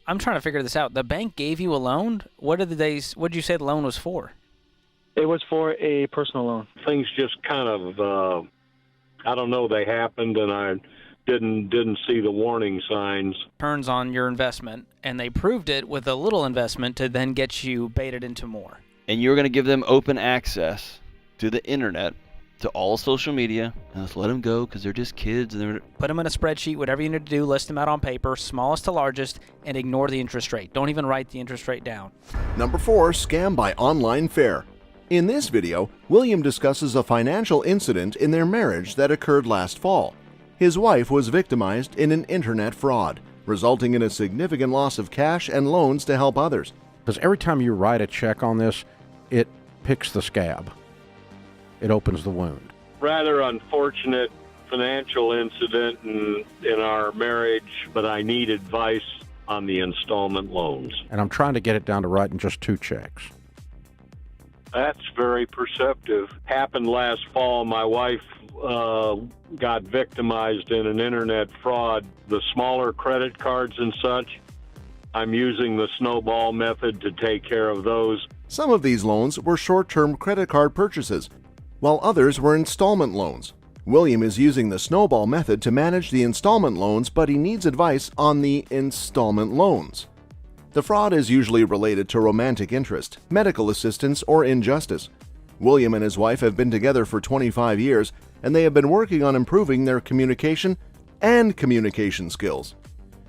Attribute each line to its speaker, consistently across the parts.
Speaker 1: I'm trying to figure this out. The bank gave you a loan. What did you say the loan was for?
Speaker 2: It was for a personal loan.
Speaker 3: Things just kind of, I don't know, they happened, and I didn't see the warning signs.
Speaker 1: Turns on your investment, and they proved it with a little investment to then get you baited into more.
Speaker 4: And you're going to give them open access to the internet, to all social media, and just let them go because they're just kids. And
Speaker 1: Put them in a spreadsheet, whatever you need to do, list them out on paper, smallest to largest, and ignore the interest rate. Don't even write the interest rate down.
Speaker 5: Number 4, scam by online fair. In this video, William discusses a financial incident in their marriage that occurred last fall. His wife was victimized in an internet fraud, resulting in a significant loss of cash and loans to help others.
Speaker 6: Because every time you write a check on this, it picks the scab. It opens the wound.
Speaker 3: Rather unfortunate financial incident in our marriage, but I need advice on the installment loans.
Speaker 6: And I'm trying to get it down to writing just 2 checks.
Speaker 3: That's very perceptive. Happened last fall. My wife got victimized in an internet fraud. The smaller credit cards and such, I'm using the snowball method to take care of those.
Speaker 5: Some of these loans were short-term credit card purchases, while others were installment loans. William is using the snowball method to manage the installment loans, but he needs advice on the installment loans. The fraud is usually related to romantic interest, medical assistance, or injustice. William and his wife have been together for 25 years, and they have been working on improving their communication and communication skills.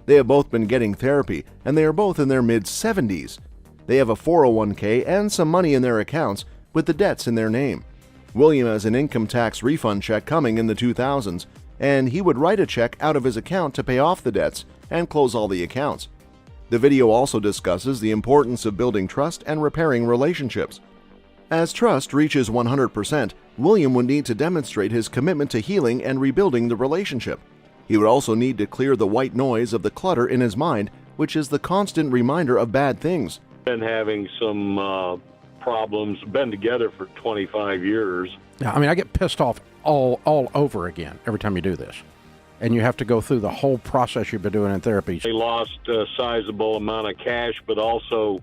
Speaker 5: They have both been getting therapy, and they are both in their mid-70s. They have a 401k and some money in their accounts with the debts in their name. William has an income tax refund check coming in the 2000s, and he would write a check out of his account to pay off the debts and close all the accounts. The video also discusses the importance of building trust and repairing relationships. As trust reaches 100%, William would need to demonstrate his commitment to healing and rebuilding the relationship. He would also need to clear the white noise of the clutter in his mind, which is the constant reminder of bad things.
Speaker 3: Been having some problems, been together for 25 years.
Speaker 6: Yeah, I mean, I get pissed off all over again every time you do this. And you have to go through the whole process you've been doing in therapy.
Speaker 3: They lost a sizable amount of cash, but also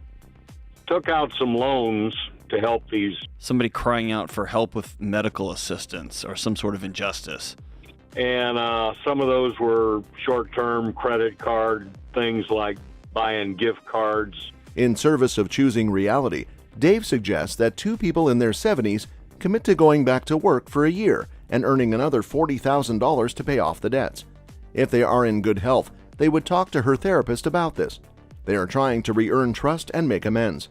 Speaker 3: took out some loans to help these.
Speaker 4: somebody crying out for help with medical assistance or some sort of injustice.
Speaker 3: And some of those were short-term credit card things like buying gift cards.
Speaker 5: In service of choosing reality, Dave suggests that 2 people in their 70s commit to going back to work for a year and earning another $40,000 to pay off the debts. If they are in good health, they would talk to her therapist about this. They are trying to re-earn trust and make amends.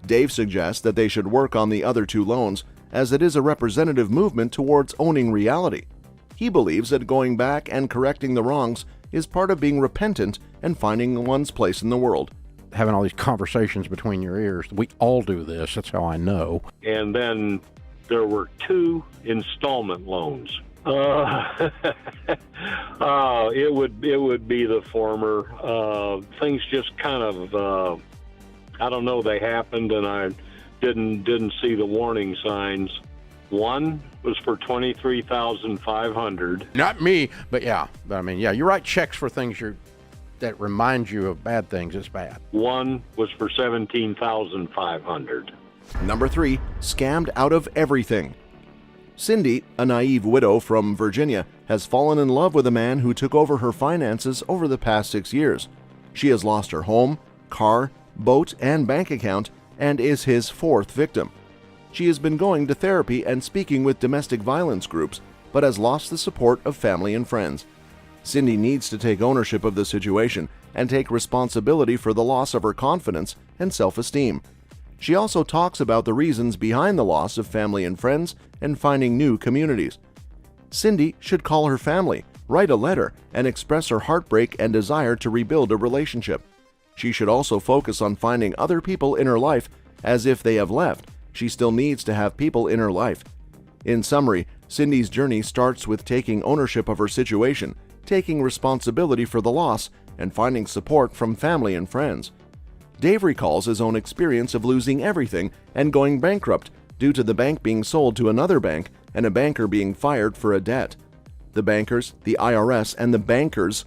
Speaker 5: Dave suggests that they should work on the other 2 loans, as it is a representative movement towards owning reality. He believes that going back and correcting the wrongs is part of being repentant and finding one's place in the world.
Speaker 6: Having all these conversations between your ears. We all do this. That's how I know.
Speaker 3: And then there were 2 installment loans. It would be the former. Things just kind of, I don't know, they happened, and I didn't see the warning signs. One was for $23,500.
Speaker 6: Not me, but yeah. But I mean, yeah, you write checks for things that remind you of bad things. It's bad.
Speaker 3: One was for $17,500.
Speaker 5: Number 3, scammed out of everything. Cindy, a naive widow from Virginia, has fallen in love with a man who took over her finances over the past 6 years. She has lost her home, car, boat, and bank account, and is his 4th victim. She has been going to therapy and speaking with domestic violence groups, but has lost the support of family and friends. Cindy needs to take ownership of the situation and take responsibility for the loss of her confidence and self-esteem. She also talks about the reasons behind the loss of family and friends and finding new communities. Cindy should call her family, write a letter, and express her heartbreak and desire to rebuild a relationship. She should also focus on finding other people in her life, as if they have left, she still needs to have people in her life. In summary, Cindy's journey starts with taking ownership of her situation, taking responsibility for the loss, and finding support from family and friends. Dave recalls his own experience of losing everything and going bankrupt due to the bank being sold to another bank and a banker being fired for a debt. The bankers, the IRS, and the bankers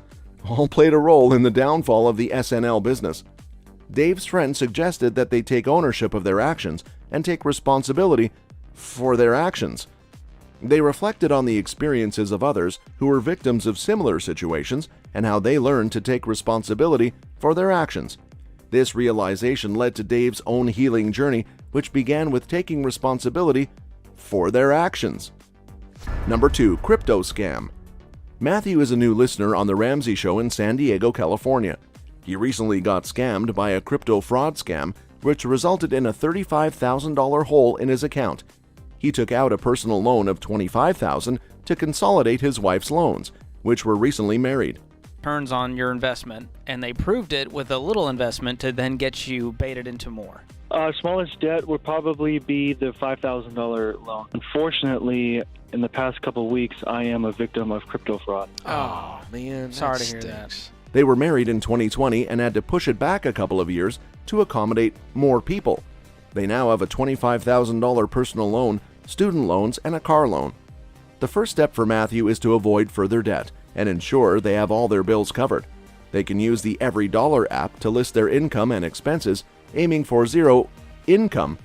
Speaker 5: all played a role in the downfall of the SNL business. Dave's friend suggested that they take ownership of their actions and take responsibility for their actions. They reflected on the experiences of others who were victims of similar situations and how they learned to take responsibility for their actions. This realization led to Dave's own healing journey, which began with taking responsibility for their actions. Number 2. Crypto Scam. Matthew is a new listener on The Ramsey Show in San Diego, California. He recently got scammed by a crypto fraud scam, which resulted in a $35,000 hole in his account. He took out a personal loan of $25,000 to consolidate his wife's loans, which were recently married.
Speaker 1: Turns on your investment, and they proved it with a little investment to then get you baited into more.
Speaker 2: Smallest debt would probably be the $5,000 loan. Unfortunately, in the past couple of weeks, I am a victim of crypto fraud.
Speaker 7: Oh, man.
Speaker 1: Sorry
Speaker 7: that
Speaker 1: to hear
Speaker 7: stinks.
Speaker 5: They were married in 2020 and had to push it back a couple of years to accommodate more people. They now have a $25,000 personal loan, student loans, and a car loan. The first step for Matthew is to avoid further debt and ensure they have all their bills covered. They can use the Every Dollar app to list their income and expenses, aiming for zero income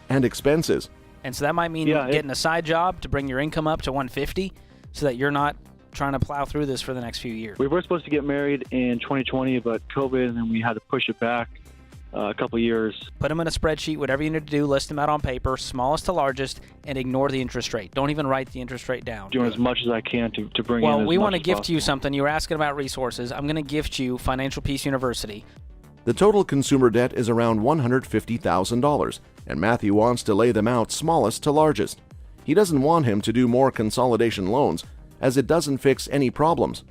Speaker 5: and expenses.
Speaker 1: And so that might mean getting a side job to bring your income up to 150 so that you're not trying to plow through this for the next few years.
Speaker 2: We were supposed to get married in 2020, but COVID, and then we had to push it back a couple years.
Speaker 1: Put them in a spreadsheet, whatever you need to do, list them out on paper, smallest to largest, and ignore the interest rate. Don't even write the interest rate down.
Speaker 2: Doing as much as I can to bring in as much.
Speaker 1: Well, we want to
Speaker 2: as
Speaker 1: gift
Speaker 2: possible.
Speaker 1: you something. You were asking about resources. I'm going to gift you Financial Peace University.
Speaker 5: The total consumer debt is around $150,000, and Matthew wants to lay them out smallest to largest. He doesn't want him to do more consolidation loans, as it doesn't fix any problems.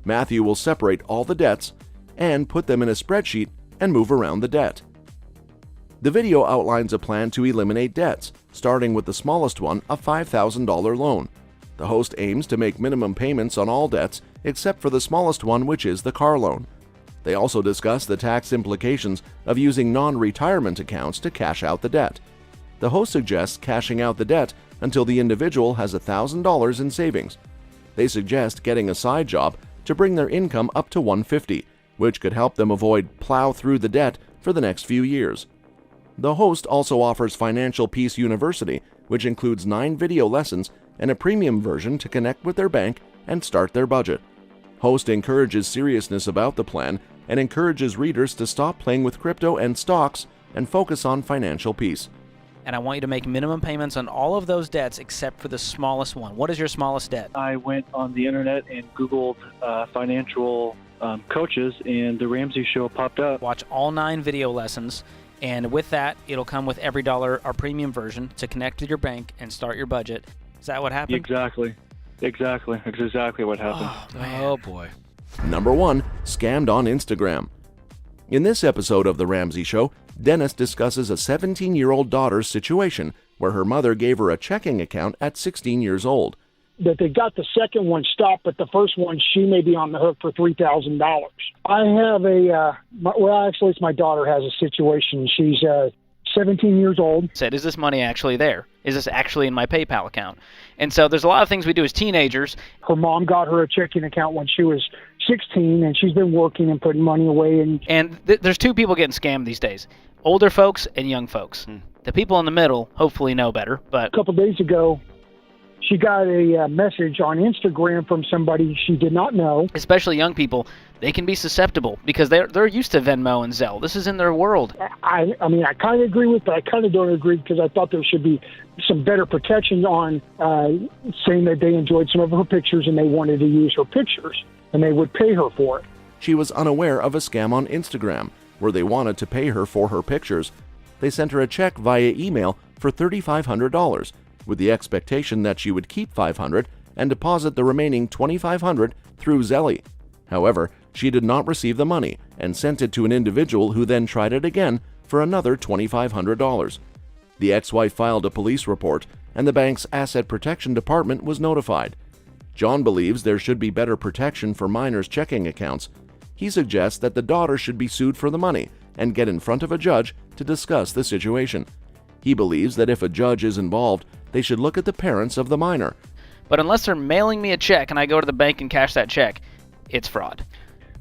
Speaker 5: Matthew will separate all the debts and put them in a spreadsheet and move around the debt. The video outlines a plan to eliminate debts, starting with the smallest one, a $5,000 loan. The host aims to make minimum payments on all debts except for the smallest one, which is the car loan. They also discuss the tax implications of using non-retirement accounts to cash out the debt. The host suggests cashing out the debt until the individual has $1,000 in savings. They suggest getting a side job to bring their income up to $150,000, which could help them avoid plow through the debt for the next few years. The host also offers Financial Peace University, which includes 9 video lessons and a premium version to connect with their bank and start their budget. Host encourages seriousness about the plan and encourages readers to stop playing with crypto and stocks and focus on financial peace.
Speaker 1: And I want you to make minimum payments on all of those debts except for the smallest one. What is your smallest debt?
Speaker 2: I went on the internet and Googled financial coaches, and the Ramsey Show popped up.
Speaker 1: Watch all 9 video lessons, and with that, it'll come with Every Dollar, our premium version, to connect with your bank and start your budget. Is that what happened?
Speaker 2: Exactly. That's exactly what happened.
Speaker 7: Oh, boy.
Speaker 5: Number 1. Scammed on Instagram. In this episode of The Ramsey Show, Dennis discusses a 17-year-old daughter's situation where her mother gave her a checking account at 16 years old.
Speaker 8: That they got the second one stopped, but the first one, she may be on the hook for $3,000. I have it's my daughter has a situation. She's 17 years old.
Speaker 1: Said, is this money actually there? Is this actually in my PayPal account? And so there's a lot of things we do as teenagers.
Speaker 8: Her mom got her a checking account when she was 16, and she's been working and putting money away.
Speaker 1: And there's 2 people getting scammed these days, older folks and young folks. The people in the middle hopefully know better. But
Speaker 8: a couple days ago, she got a message on Instagram from somebody she did not know.
Speaker 1: Especially young people, they can be susceptible because they're used to Venmo and Zelle. This is in their world.
Speaker 8: I mean, I kind of agree with, but I kind of don't agree because I thought there should be some better protections on saying that they enjoyed some of her pictures and they wanted to use her pictures and they would pay her for it.
Speaker 5: She was unaware of a scam on Instagram where they wanted to pay her for her pictures. They sent her a check via email for $3,500 with the expectation that she would keep $500 and deposit the remaining $2,500 through Zelle. However, she did not receive the money and sent it to an individual who then tried it again for another $2,500. The ex-wife filed a police report, and the bank's Asset Protection Department was notified. John believes there should be better protection for minors' checking accounts. He suggests that the daughter should be sued for the money and get in front of a judge to discuss the situation. He believes that if a judge is involved, they should look at the parents of the minor.
Speaker 1: But unless they're mailing me a check and I go to the bank and cash that check, it's fraud.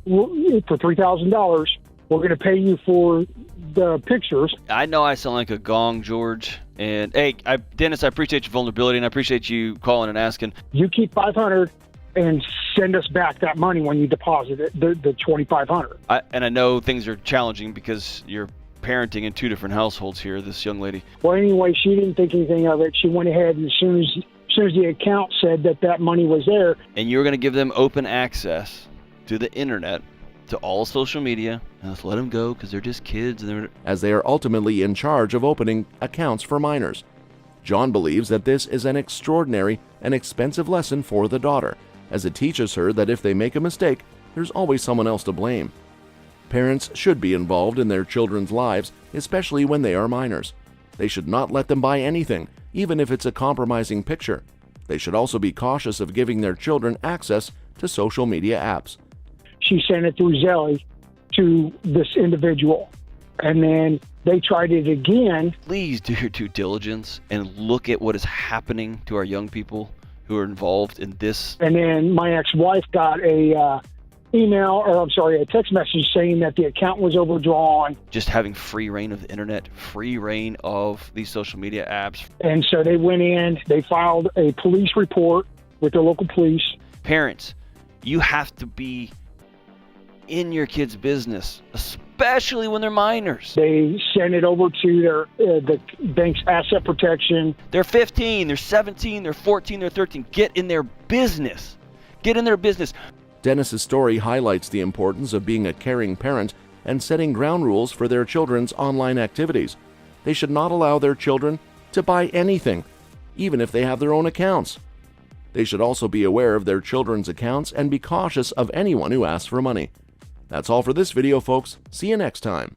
Speaker 8: for $3,000, we're going to pay you for the pictures.
Speaker 4: I know I sound like a gong, George. And hey, Dennis, I appreciate your vulnerability, and I appreciate you calling and asking.
Speaker 8: You keep $500 and send us back that money when you deposit it, the $2,500.
Speaker 4: And I know things are challenging because you're parenting in two different households here, this young lady.
Speaker 8: Well, anyway, she didn't think anything of it. She went ahead, and as soon as the account said that money was there.
Speaker 4: And you're going to give them open access to the internet, to all social media, and let's let them go because they're just kids.
Speaker 5: As they are ultimately in charge of opening accounts for minors. John believes that this is an extraordinary and expensive lesson for the daughter, as it teaches her that if they make a mistake, there's always someone else to blame. Parents should be involved in their children's lives, especially when they are minors. They should not let them buy anything, even if it's a compromising picture. They should also be cautious of giving their children access to social media apps.
Speaker 8: She sent it through Zelle to this individual, and then they tried it again.
Speaker 4: Please do your due diligence and look at what is happening to our young people who are involved in this.
Speaker 8: And then my ex-wife got a text message saying that the account was overdrawn.
Speaker 4: Just having free reign of the internet, free reign of these social media apps.
Speaker 8: And so they went in, they filed a police report with the local police.
Speaker 4: Parents, you have to be in your kids' business, especially when they're minors.
Speaker 8: They sent it over to the bank's asset protection.
Speaker 4: They're 15, they're 17, they're 14, they're 13. Get in their business. Get in their business.
Speaker 5: Dennis's story highlights the importance of being a caring parent and setting ground rules for their children's online activities. They should not allow their children to buy anything, even if they have their own accounts. They should also be aware of their children's accounts and be cautious of anyone who asks for money. That's all for this video, folks. See you next time.